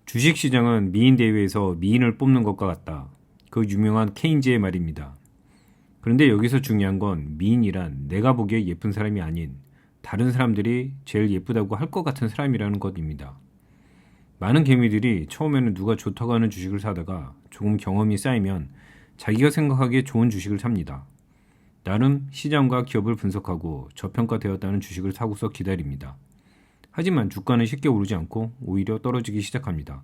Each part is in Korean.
주식시장은 미인 대회에서 미인을 뽑는 것과 같다. 그 유명한 케인즈의 말입니다. 그런데 여기서 중요한 건 미인이란 내가 보기에 예쁜 사람이 아닌 다른 사람들이 제일 예쁘다고 할 것 같은 사람이라는 것입니다. 많은 개미들이 처음에는 누가 좋다고 하는 주식을 사다가 조금 경험이 쌓이면 자기가 생각하기에 좋은 주식을 삽니다. 나름 시장과 기업을 분석하고 저평가되었다는 주식을 사고서 기다립니다. 하지만 주가는 쉽게 오르지 않고 오히려 떨어지기 시작합니다.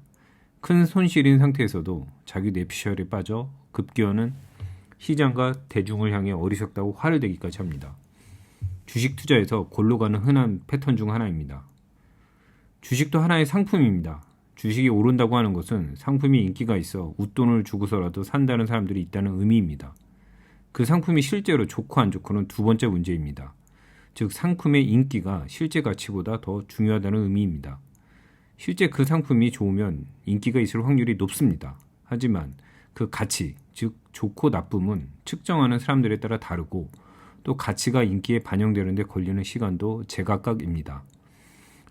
큰 손실인 상태에서도 자기 뇌피셜에 빠져 급기어는 시장과 대중을 향해 어리석다고 화를 내기까지 합니다. 주식 투자에서 골로 가는 흔한 패턴 중 하나입니다. 주식도 하나의 상품입니다. 주식이 오른다고 하는 것은 상품이 인기가 있어 웃돈을 주고서라도 산다는 사람들이 있다는 의미입니다. 그 상품이 실제로 좋고 안 좋고는 두 번째 문제입니다. 즉 상품의 인기가 실제 가치보다 더 중요하다는 의미입니다. 실제 그 상품이 좋으면 인기가 있을 확률이 높습니다. 하지만 그 가치, 즉 좋고 나쁨은 측정하는 사람들에 따라 다르고 또 가치가 인기에 반영되는 데 걸리는 시간도 제각각입니다.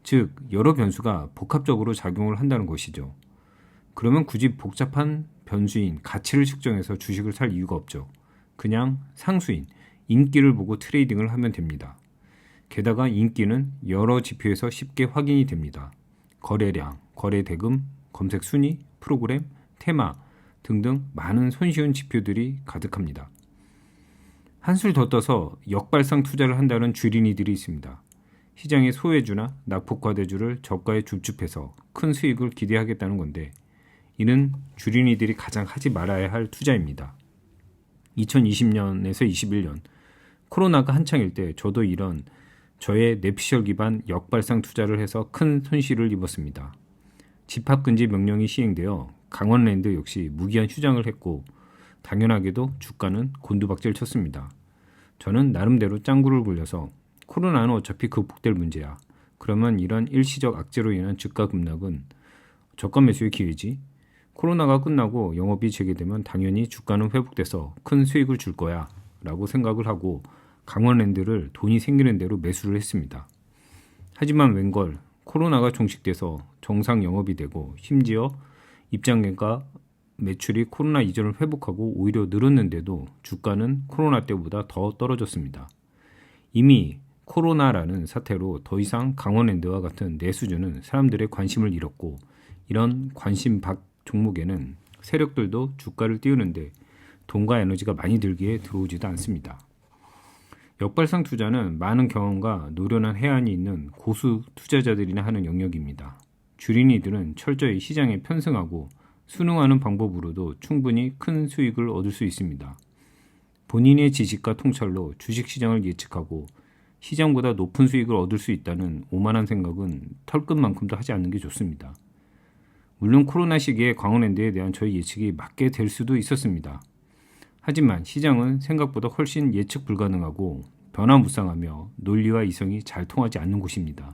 즉 여러 변수가 복합적으로 작용을 한다는 것이죠. 그러면 굳이 복잡한 변수인 가치를 측정해서 주식을 살 이유가 없죠. 그냥 상수인 인기를 보고 트레이딩을 하면 됩니다. 게다가 인기는 여러 지표에서 쉽게 확인이 됩니다. 거래량, 거래 대금, 검색 순위, 프로그램, 테마 등등 많은 손쉬운 지표들이 가득합니다. 한술 더 떠서 역발상 투자를 한다는 주린이들이 있습니다. 시장의 소외주나 낙폭과대주를 저가에 줍줍해서 큰 수익을 기대하겠다는 건데 이는 주린이들이 가장 하지 말아야 할 투자입니다. 2020년에서 21년 코로나가 한창일 때 저도 이런 저의 뇌피셜 기반 역발상 투자를 해서 큰 손실을 입었습니다. 집합금지 명령이 시행되어 강원랜드 역시 무기한 휴장을 했고 당연하게도 주가는 곤두박질 쳤습니다. 저는 나름대로 짱구를 굴려서 코로나는 어차피 극복될 문제야. 그러면 이런 일시적 악재로 인한 주가 급락은 저가 매수의 기회지. 코로나가 끝나고 영업이 재개되면 당연히 주가는 회복돼서 큰 수익을 줄 거야 라고 생각을 하고 강원랜드를 돈이 생기는 대로 매수를 했습니다. 하지만 웬걸 코로나가 종식돼서 정상 영업이 되고 심지어 입장료가 매출이 코로나 이전을 회복하고 오히려 늘었는데도 주가는 코로나 때보다 더 떨어졌습니다. 이미 코로나라는 사태로 더 이상 강원랜드와 같은 내수주는 사람들의 관심을 잃었고 이런 관심 박 종목에는 세력들도 주가를 띄우는데 돈과 에너지가 많이 들기에 들어오지도 않습니다. 역발상 투자는 많은 경험과 노련한 해안이 있는 고수 투자자들이나 하는 영역입니다. 주린이들은 철저히 시장에 편승하고 순응하는 방법으로도 충분히 큰 수익을 얻을 수 있습니다. 본인의 지식과 통찰로 주식시장을 예측하고 시장보다 높은 수익을 얻을 수 있다는 오만한 생각은 털끝만큼도 하지 않는 게 좋습니다. 물론 코로나 시기에 강원랜드에 대한 저희 예측이 맞게 될 수도 있었습니다. 하지만 시장은 생각보다 훨씬 예측 불가능하고 변화무쌍하며 논리와 이성이 잘 통하지 않는 곳입니다.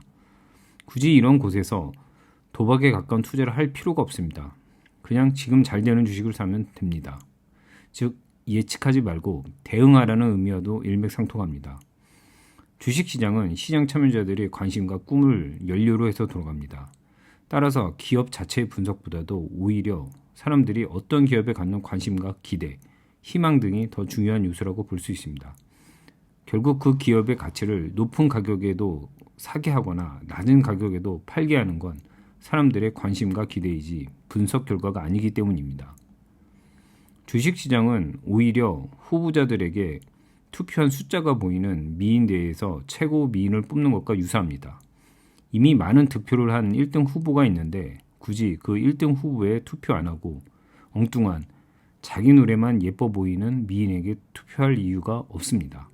굳이 이런 곳에서 도박에 가까운 투자를 할 필요가 없습니다. 그냥 지금 잘 되는 주식을 사면 됩니다. 즉 예측하지 말고 대응하라는 의미와도 일맥상통합니다. 주식시장은 시장 참여자들의 관심과 꿈을 연료로 해서 돌아갑니다. 따라서 기업 자체의 분석보다도 오히려 사람들이 어떤 기업에 갖는 관심과 기대, 희망 등이 더 중요한 요소라고 볼 수 있습니다. 결국 그 기업의 가치를 높은 가격에도 사게 하거나 낮은 가격에도 팔게 하는 건 사람들의 관심과 기대이지 분석 결과가 아니기 때문입니다. 주식시장은 오히려 후보자들에게 투표한 숫자가 보이는 미인대회에서 최고 미인을 뽑는 것과 유사합니다. 이미 많은 득표를 한 1등 후보가 있는데 굳이 그 1등 후보에 투표 안 하고 엉뚱한 자기 노래만 예뻐 보이는 미인에게 투표할 이유가 없습니다.